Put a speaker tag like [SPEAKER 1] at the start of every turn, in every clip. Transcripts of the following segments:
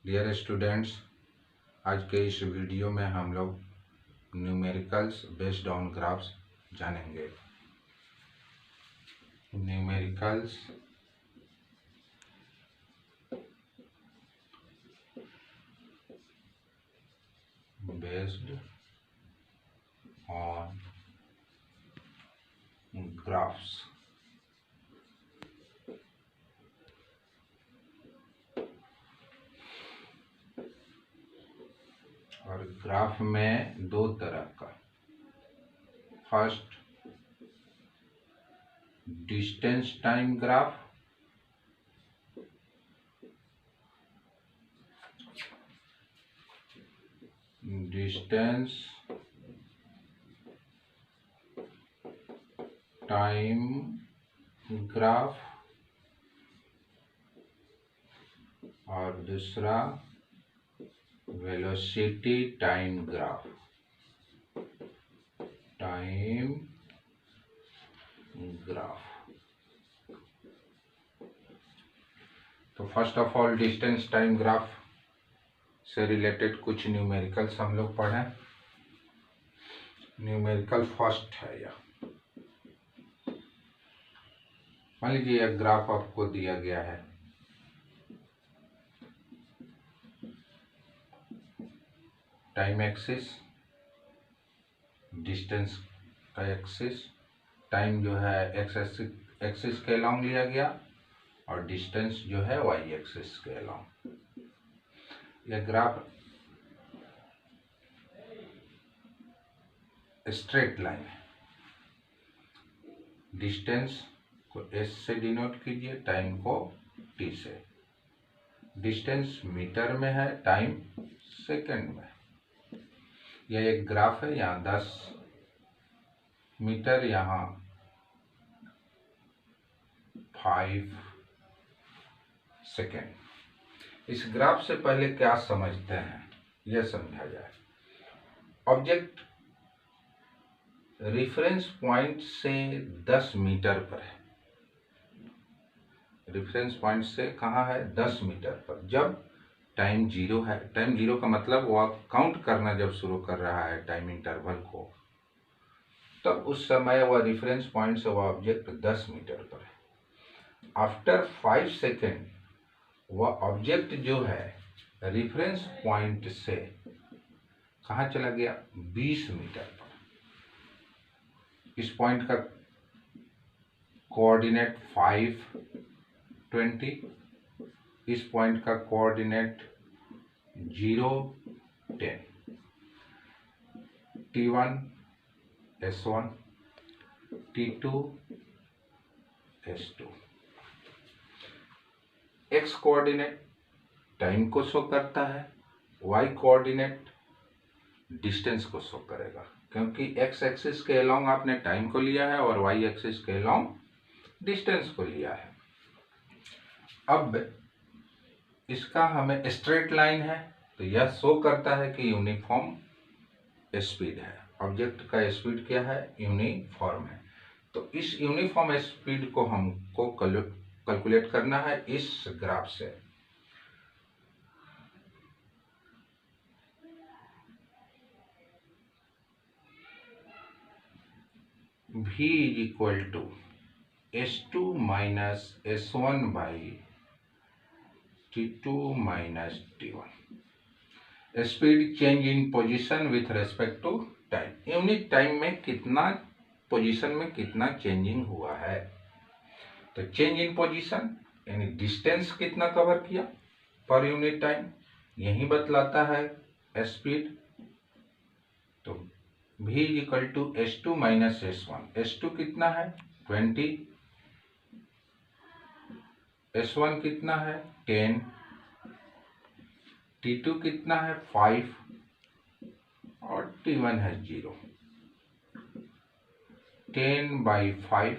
[SPEAKER 1] Dear students, आज के इस वीडियो में हम लोग न्यूमेरिकल्स बेस्ड ऑन ग्राफ्स जानेंगे। Numericals based on graphs. और ग्राफ में दो तरह का, first distance time graph, distance time graph, और दूसरा velocity time graph, time graph. तो first of all distance time graph से रिलेटेड कुछ न्यूमेरिकल्स हम लोग पढ़ें। न्यूमेरिकल फर्स्ट है यह। मान लीजिए एक ग्राफ आपको दिया गया है, टाइम एक्सिस, डिस्टेंस का एक्सिस, टाइम जो है एक्स एक्सिस के अलोंग लिया गया और डिस्टेंस जो है वाई एक्सिस के अलोंग। यह ग्राफ स्ट्रेट लाइन है। डिस्टेंस को एस से डिनोट कीजिए, टाइम को टी से। डिस्टेंस मीटर में है, टाइम सेकंड में। यह एक ग्राफ है, यहाँ 10 मीटर, यहाँ 5 सेकेंड। इस ग्राफ से पहले क्या समझते हैं यह समझा जाए। ऑब्जेक्ट रेफरेंस पॉइंट से 10 मीटर पर है। रेफरेंस पॉइंट से कहाँ है? 10 मीटर पर। जब टाइम जीरो है, टाइम जीरो का मतलब वह काउंट करना जब शुरू कर रहा है टाइम इंटरवल को, तब उस समय वह रेफरेंस पॉइंट से वह ऑब्जेक्ट 10 मीटर पर है। आफ्टर 5 सेकेंड वह ऑब्जेक्ट जो है रेफरेंस पॉइंट से कहाँ चला गया? 20 मीटर पर। इस पॉइंट का कोऑर्डिनेट 5, 20, इस पॉइंट का coordinate 0, 10, T1 S1, T2 S2। X coordinate time को शो करता है, वाई कोऑर्डिनेट डिस्टेंस को शो करेगा, क्योंकि एक्स एक्सिस के अलोंग आपने टाइम को लिया है और वाई एक्सिस के अलोंग डिस्टेंस को लिया है। अब इसका हमें स्ट्रेट लाइन है, तो यह शो करता है कि यूनिफॉर्म स्पीड है। ऑब्जेक्ट का स्पीड क्या है? यूनिफॉर्म है। तो इस यूनिफॉर्म स्पीड को हमको कैलकुलेट करना है इस ग्राफ से। v is equal to S2 minus S1 by T2 minus T1। Speed change in position with respect to time. Unit time में कितना पोजीशन में कितना चेंजिंग हुआ है। तो चेंज इन पोजीशन यानी डिस्टेंस कितना कवर किया पर यूनिट टाइम, यही बतलाता है स्पीड। तो v is equal to S2 minus S1। S2 कितना है? 20, S1 कितना है? 10, T2 कितना है? 5 और T1 है 0। 10 बाई 5,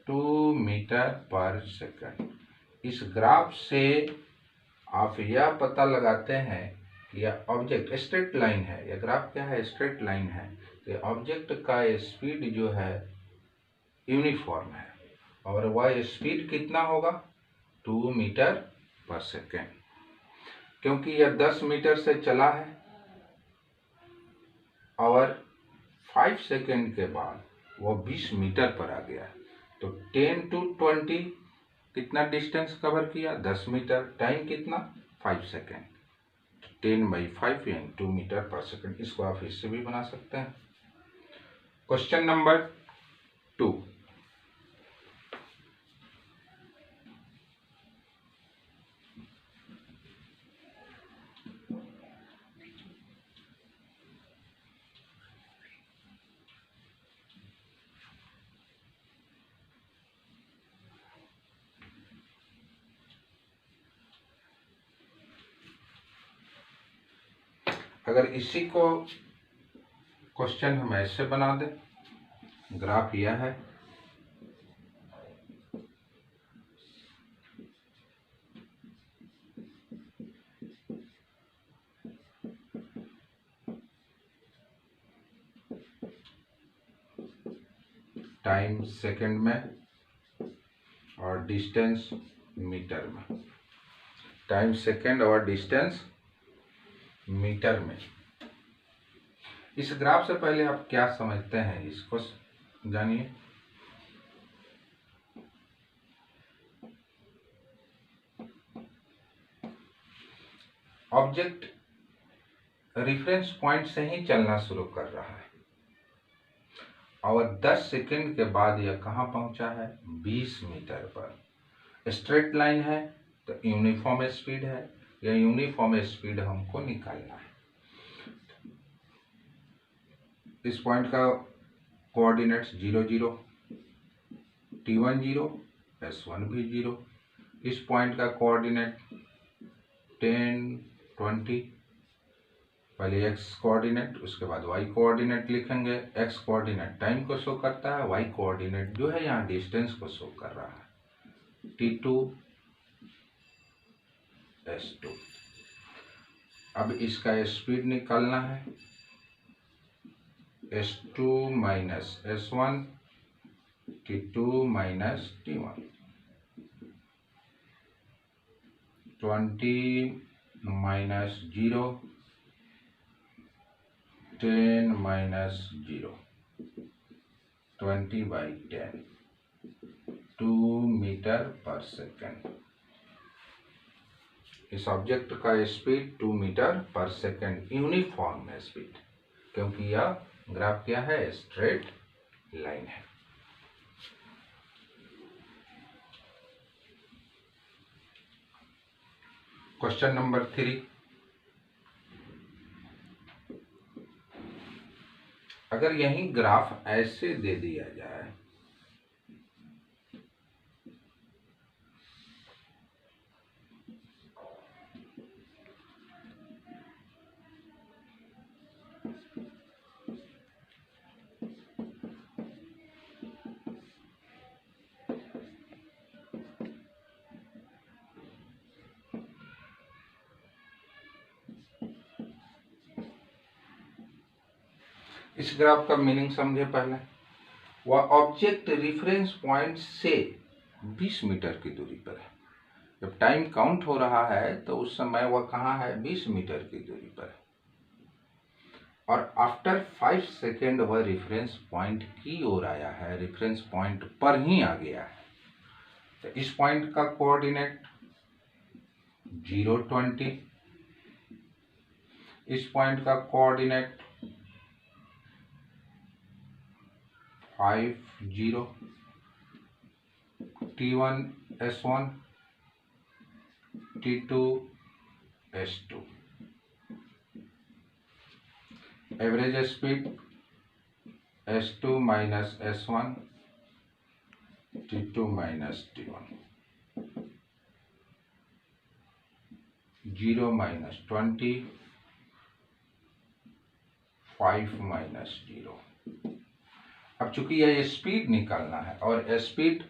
[SPEAKER 1] 2 मीटर पर सेकंड। इस ग्राफ से आप यह पता लगाते हैं कि यह ऑब्जेक्ट स्ट्रेट लाइन है। यह ग्राफ क्या है? स्ट्रेट लाइन है। तो ऑब्जेक्ट का स्पीड जो है यूनिफॉर्म है और वह स्पीड कितना होगा? 2 मीटर पर सेकेंड। क्योंकि यह 10 मीटर से चला है और 5 सेकेंड के बाद वह 20 मीटर पर आ गया, तो 10 to 20 कितना डिस्टेंस कवर किया? 10 मीटर। टाइम कितना? 5 सेकेंड। 10/5 यानी 2 मीटर पर सेकेंड। इसको आप इससे भी बना सकते हैं। क्वेश्चन नंबर 2, अगर इसी को क्वेश्चन हम ऐसे बना दें, ग्राफ यह है, टाइम सेकंड में और डिस्टेंस मीटर में। टाइम सेकंड और डिस्टेंस मीटर में। इस ग्राफ से पहले आप क्या समझते हैं, इसको जानिए। ऑब्जेक्ट रेफरेंस पॉइंट से ही चलना शुरू कर रहा है और 10 सेकंड के बाद यह कहां पहुंचा है? 20 मीटर पर। स्ट्रेट लाइन है तो यूनिफॉर्म स्पीड है, यह यूनिफॉर्म स्पीड हमको निकालना है। इस पॉइंट का कोऑर्डिनेट्स 0 0, T1 0, S1 भी 0। इस पॉइंट का कोऑर्डिनेट 10 20, पहले x कोऑर्डिनेट उसके बाद y कोऑर्डिनेट लिखेंगे। x कोऑर्डिनेट टाइम को शो करता है, y कोऑर्डिनेट जो है यहाँ डिस्टेंस को शो कर रहा है, T2 S2। अब इसका स्पीड निकालना है, S2 minus S1, T2 minus T1। 20 minus 0, 10 minus 0, 20/10, 2 metre per second. इस ऑब्जेक्ट का speed 2 metre per second uniform है स्पीड, क्योंकि यह ग्राफ क्या है? स्ट्रेट लाइन है। क्वेश्चन नंबर 3, अगर यही ग्राफ ऐसे दे दिया जाए, इस ग्राफ का मीनिंग समझे पहले। वह ऑब्जेक्ट रेफरेंस पॉइंट से 20 मीटर की दूरी पर है। जब टाइम काउंट हो रहा है तो उस समय वह कहाँ है? 20 मीटर की दूरी पर है और आफ्टर 5 सेकेंड वह रेफरेंस पॉइंट की ओर आया है, रेफरेंस पॉइंट पर ही आ गया है। तो इस पॉइंट का कोऑर्डिनेट 0 20, इस पॉइंट का coordinate 5 0, T1 S1, T2 S2। Average speed S2 minus S1, T2 minus T1, 0 minus 20, 5 minus 0। अब चूंकि यह स्पीड निकालना है और स्पीड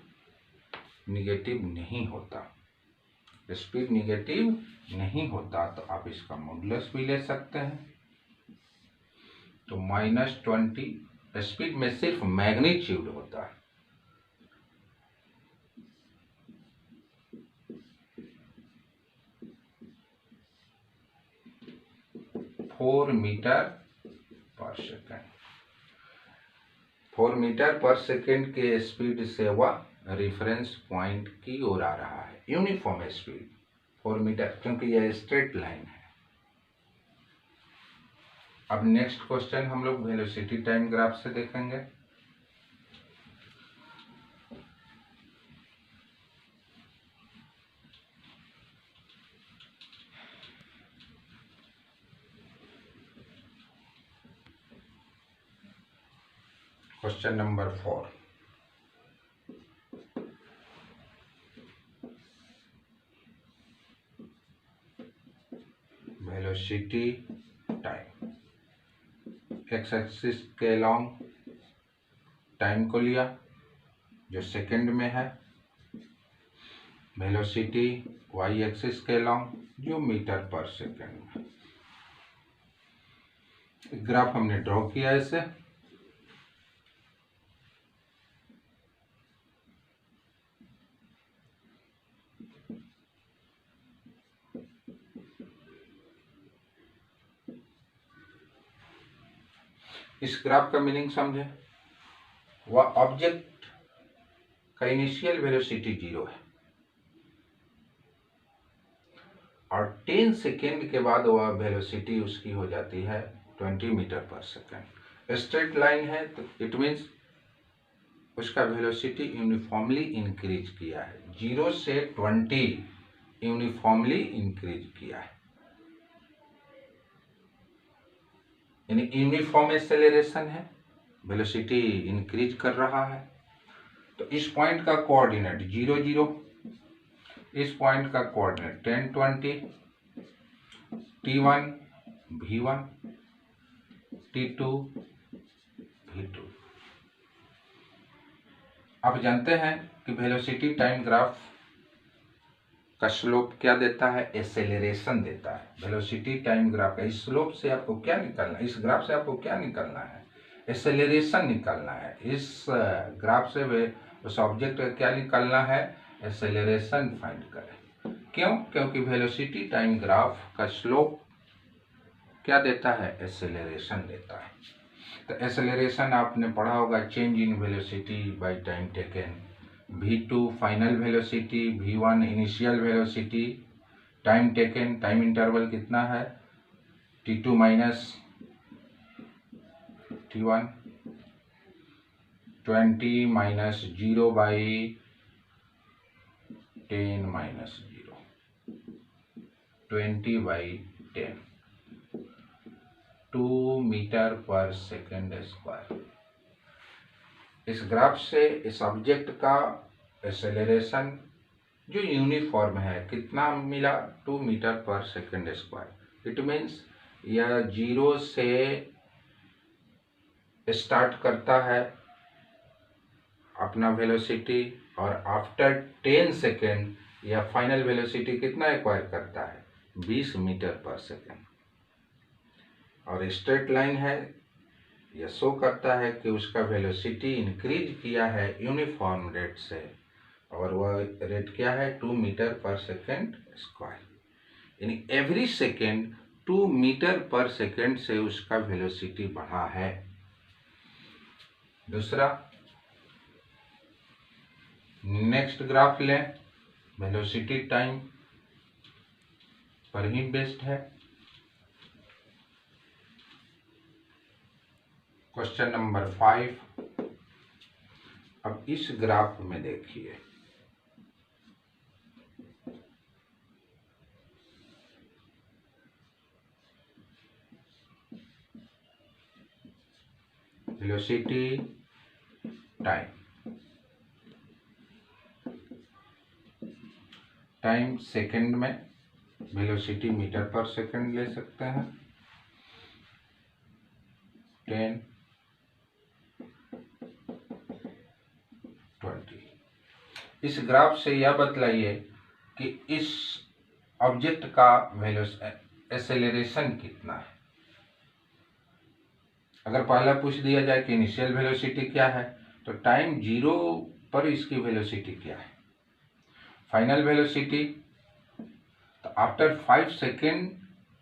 [SPEAKER 1] निगेटिव नहीं होता, स्पीड निगेटिव नहीं होता तो आप इसका मॉडुलस भी ले सकते हैं। तो -20 स्पीड में सिर्फ मैग्नीट्यूड होता है, 4 metre per second. 4 metre per second के स्पीड से वह रेफरेंस पॉइंट की ओर आ रहा है। यूनिफॉर्म स्पीड 4 मीटर, क्योंकि यह स्ट्रेट लाइन है। अब नेक्स्ट क्वेश्चन हम लोग वेलोसिटी टाइम ग्राफ से देखेंगे। Question number 4। Velocity time, x axis के अलॉन्ग टाइम को लिया जो सेकंड में है, वेलोसिटी वाई एक्सिस के अलॉन्ग जो मीटर पर सेकंड में। ग्राफ हमने ड्रॉ किया इसे। इस ग्राफ का मीनिंग समझे। वह ऑब्जेक्ट का इनिशियल वेलोसिटी 0 है और 10 सेकेंड के बाद वह वेलोसिटी उसकी हो जाती है 20 metre per second. Straight line है तो इट मीन्स उसका वेलोसिटी यूनिफॉर्मली इंक्रीज किया है। 0 से 20 यूनिफॉर्मली इंक्रीज किया है, यानी यूनिफॉर्म एक्सेलरेशन है, वेलोसिटी इंक्रीज कर रहा है। तो इस पॉइंट का कोऑर्डिनेट 0 0, इस पॉइंट का coordinate 10 20, T1 V1, T2 V2। आप जानते हैं कि वेलोसिटी टाइम ग्राफ का स्लोप क्या देता है? एक्सेलरेशन देता है। वेलोसिटी टाइम ग्राफ का इस स्लोप से आपको क्या निकालना है? इस ग्राफ से आपको क्या निकालना है? एक्सेलरेशन निकालना है। इस ग्राफ से उस ऑब्जेक्ट का क्या निकालना है? एक्सेलरेशन फाइंड करें। क्यों? क्योंकि वेलोसिटी टाइम ग्राफ का स्लोप क्या देता है? एक्सेलरेशन देता है। तो एक्सेलरेशन आपने पढ़ा होगा, change in velocity by time taken. V2 final velocity, V1 initial velocity, time taken, time interval कितना है? T2 minus T1, 20 minus 0 by 10 minus 0, 20 by 10, 2 metre per second square. इस ग्राफ से इस ऑब्जेक्ट का एक्सेलरेशन जो यूनिफॉर्म है कितना मिला? 2 metre per second square. It means यह 0 से स्टार्ट करता है अपना वेलोसिटी और आफ्टर 10 सेकेंड यह फाइनल वेलोसिटी कितना एक्वायर करता है? 20 मीटर पर सेकेंड। और स्ट्रेट लाइन है, यह शो करता है कि उसका वेलोसिटी इंक्रीज किया है यूनिफॉर्म रेट से, और वह रेट क्या है? 2 मीटर पर सेकेंड स्क्वायर। यानी every second 2 metre per second से उसका वेलोसिटी बढ़ा है। दूसरा नेक्स्ट ग्राफ लें, वेलोसिटी टाइम पर ही बेस्ड है। Question number 5। अब इस ग्राफ में देखिए, वेलोसिटी टाइम सेकंड में, वेलोसिटी मीटर पर सेकंड ले सकते हैं। 10 20। इस ग्राफ से यह बतलाइए कि इस ऑब्जेक्ट का एक्सेलरेशन कितना है। अगर पहला पूछ दिया जाए कि इनिशियल वेलोसिटी क्या है, तो टाइम 0 पर इसकी वेलोसिटी क्या है? फाइनल वेलोसिटी, तो आफ्टर 5 सेकेंड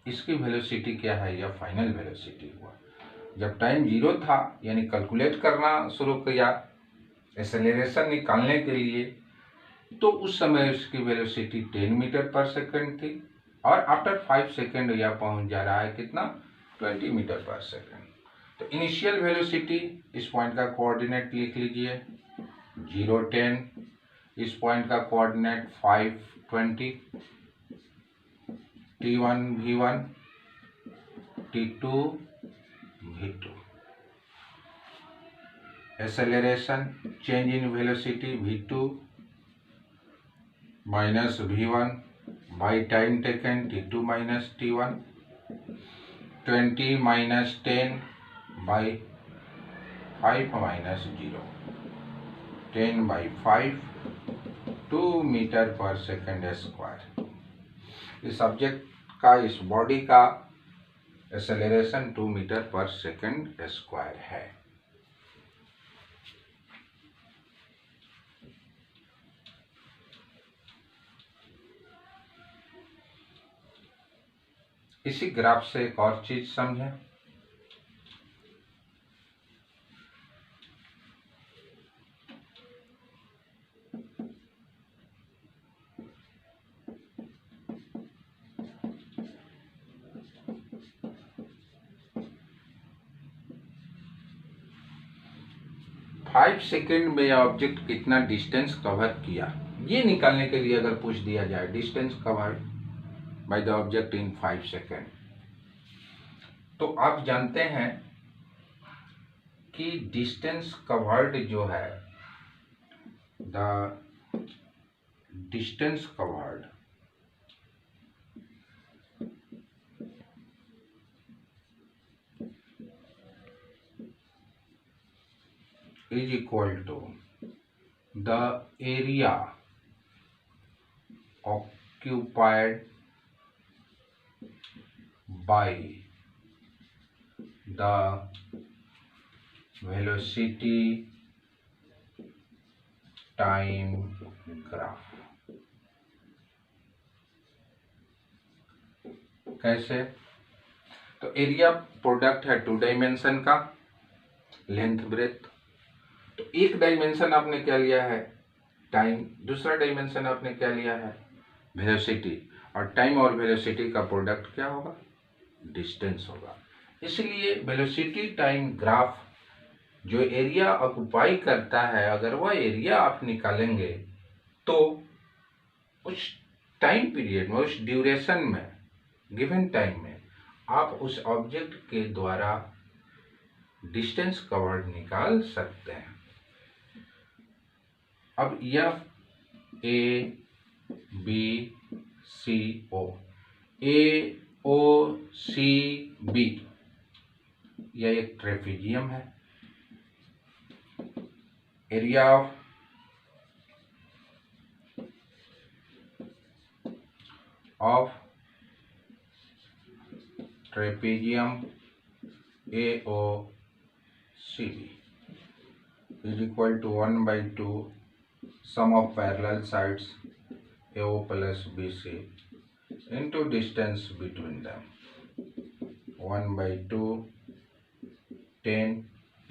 [SPEAKER 1] इसकी वेलोसिटी क्या है, यह फाइनल वेलोसिटी हुआ। जब टाइम 0 था यानी कैलकुलेट करना शुरू किया एक्सेलरेशन निकालने के लिए, तो उस समय उसकी वेलोसिटी 10 मीटर पर सेकंड थी और आफ्टर 5 सेकंड यह पहुंच जा रहा है कितना, 20 मीटर पर सेकंड। तो इनिशियल वेलोसिटी, इस पॉइंट का कोऑर्डिनेट लिख लीजिए 0 10, इस पॉइंट का coordinate 5 20, t1 v1 t2 v2। Acceleration change in velocity v2 minus v1 by time taken t2 minus t1, 20 minus 10 by 5 minus 0, 10 by 5, 2 metre पर सेकंड स्क्वायर। इस object का, इस बॉडी का एक्सेलरेशन 2 मीटर पर सेकंड स्क्वायर है। इसी graph से एक और चीज समझें। फाइव सेकेंड में ऑब्जेक्ट कितना डिस्टेंस कवर किया, ये निकालने के लिए अगर पूछ दिया जाए distance covered by the object in 5 second, तो आप जानते हैं कि डिस्टेंस कवर्ड जो है, the distance covered is equal to the area occupied by the velocity time graph। कैसे? तो एरिया प्रोडक्ट है 2 डायमेंशन का, लेंथ ब्रेथ। तो एक डायमेंशन आपने क्या लिया है, टाइम, दूसरा डायमेंशन आपने क्या लिया है, वेलोसिटी, और टाइम और वेलोसिटी का प्रोडक्ट क्या होगा, डिस्टेंस होगा। इसलिए वेलोसिटी टाइम ग्राफ जो एरिया ऑक्युपाई करता है, अगर वह एरिया आप निकालेंगे तो उस टाइम पीरियड में, उस ड्यूरेशन में, गिवन टाइम में आप उस ऑब्जेक्ट के द्वारा डिस्टेंस कवर्ड निकाल सकते हैं। अब यह A B C O, A O C B, यह एक ट्रेपेजियम है। Area of trapezium A O C B is equal to 1/2 sum of parallel sides AO plus BC into distance between them, 1/2 10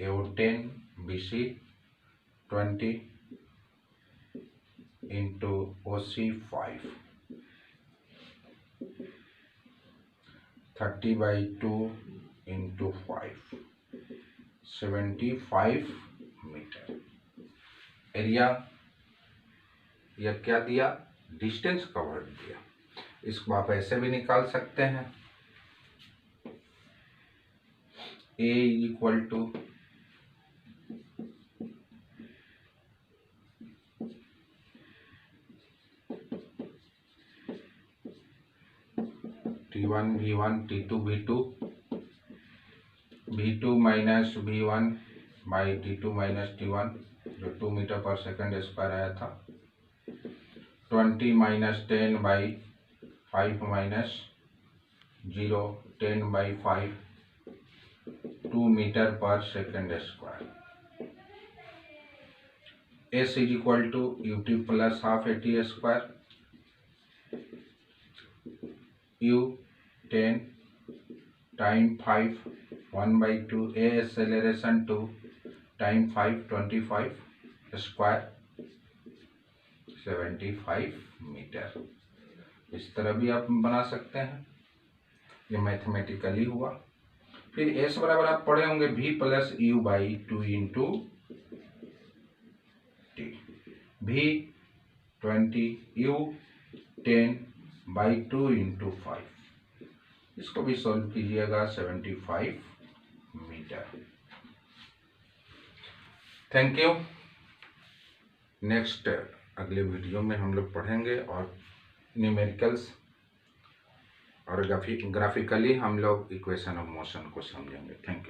[SPEAKER 1] AO 10 BC 20 into OC 5, 30/2 into 5, 75 metre. Area, यह क्या दिया, distance covered दिया। इसको आप ऐसे भी निकाल सकते हैं, a is equal to T1 V1 T2 V2, V2 minus V1 by T2 minus T1, जो 2 मीटर पर सेकंड स्क्वायर आया था, 20 minus 10 by 5 minus 0, 10 by 5, 2 metre पर second square. S is equal to UT plus half AT square, U 10 time 5 1/2 a acceleration 2 time 5 25 square 75 metre. इस तरह भी आप बना सकते हैं, ये मैथमेटिकली हुआ। फिर s बराबर आप पढ़े होंगे v plus u by 2 into T, v 20 u 10 by 2 into 5, इसको भी सॉल्व कीजिएगा 75 मीटर। Thank you. नेक्स्ट अगले वीडियो में हम लोग पढ़ेंगे और न्यूमेरिकल्स और ग्राफिकली हम लोग इक्वेशन ऑफ मोशन को समझेंगे। Thank you.